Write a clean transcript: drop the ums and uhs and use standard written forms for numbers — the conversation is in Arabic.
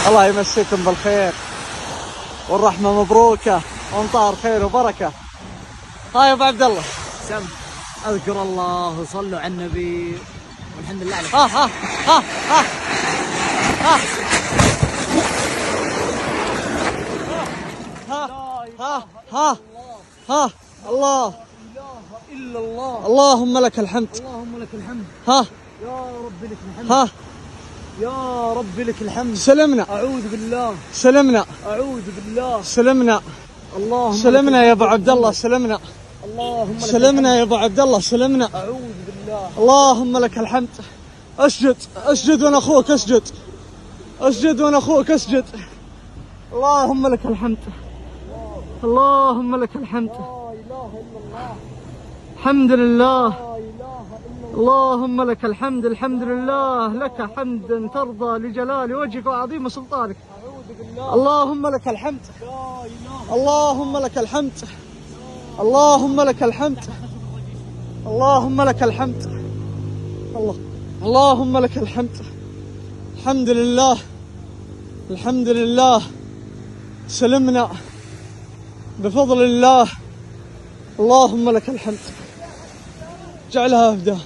الله يمسيكم بالخير والرحمة مبروكة وامطار خير وبركة. ها يا ابو عبد الله سم اذكر الله وصلوا على النبي والحمد لله عليك. ها ها ها ها ها ها ها ها الله الا الله. اللهم لك الحمد. اللهم لك الحمد. ها يا رب لك الحمد. ها يا رب لك الحمد. سلمنا اعوذ بالله. سلمنا اعوذ بالله. سلمنا اللهم سلمنا يا ابو عبد الله سلمنا. اللهم لك سلمنا يا ابو عبد الله سلمنا. اعوذ بالله. اللهم لك الحمد. اسجد اسجد وانا اخوك اسجد. اسجد وانا اخوك اسجد. اللهم لك الحمد. اللهم لك الحمد. لا اله الا الله. الحمد لله. لا اله الا الله. اللهم لك الحمد. الحمد لله لك حمدا ترضى لجلال وجهك وعظيم سلطانك. اعوذ بالله. اللهم لك الحمد. لا اله. اللهم لك الحمد. اللهم لك الحمد. اللهم لك الحمد. الله اللهم لك الحمد. الحمد لله. الحمد لله. سلمنا بفضل الله. اللهم لك الحمد. جعلها أبدا.